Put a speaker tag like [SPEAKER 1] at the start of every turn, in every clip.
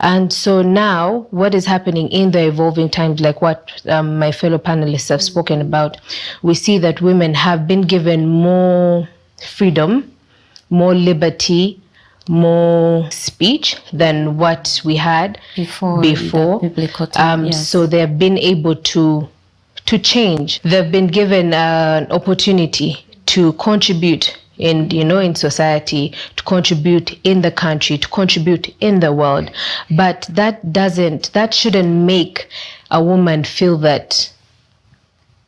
[SPEAKER 1] And so now what is happening in the evolving times, like what my fellow panelists have spoken about, we see that women have been given more freedom, more liberty, more speech than what we had before.
[SPEAKER 2] The biblical time, yes.
[SPEAKER 1] So they've been able to change. They've been given an opportunity to contribute in society, to contribute in the country, to contribute in the world. But that shouldn't make a woman feel that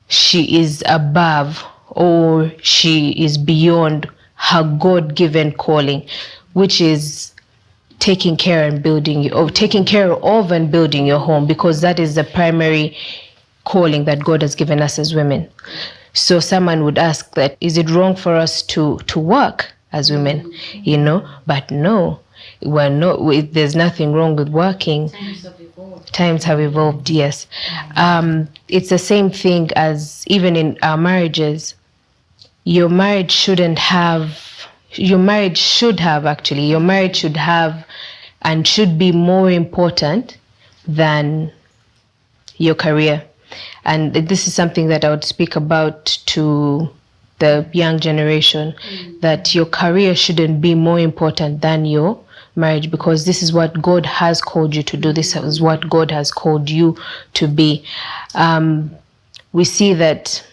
[SPEAKER 1] she is above or she is beyond her God-given calling, which is taking care of and building your home, because that is the primary calling that God has given us as women. So someone would ask that, is it wrong for us to work as women? But no, there's nothing wrong with working. Times have evolved, yes. It's the same thing as even in our marriages. Your marriage should have and should be more important than your career. And this is something that I would speak about to the young generation, that your career shouldn't be more important than your marriage, because this is what God has called you to do. This is what God has called you to be. We see that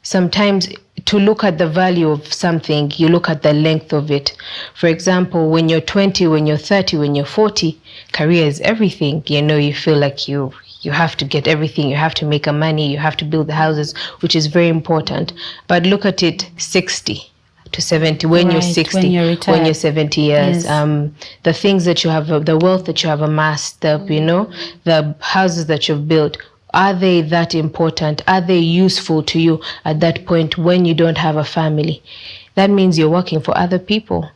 [SPEAKER 1] sometimes to look at the value of something, you look at the length of it. For example, when you're 20, when you're 30, when you're 40, career is everything. You feel like you have to get everything. You have to make money. You have to build the houses, which is very important. But look at it 60 to 70, when you're 60, when you're 70 years. Yes. The things that you have, the wealth that you have amassed, the houses that you've built, are they that important? Are they useful to you at that point when you don't have a family? That means you're working for other people.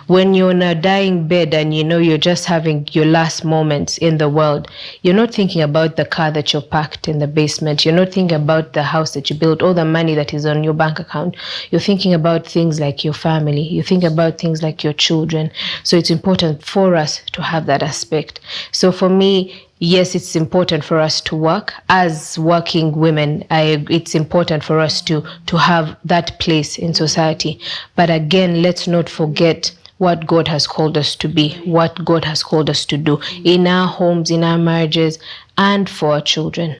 [SPEAKER 1] When you're in a dying bed and you're just having your last moments in the world, you're not thinking about the car that you packed in the basement. You're not thinking about the house that you built, all the money that is on your bank account. You're thinking about things like your family. You think about things like your children. So it's important for us to have that aspect. So for me, yes, it's important for us to work as working women. It's important for us to have that place in society. But again, let's not forget what God has called us to be, what God has called us to do in our homes, in our marriages, and for our children.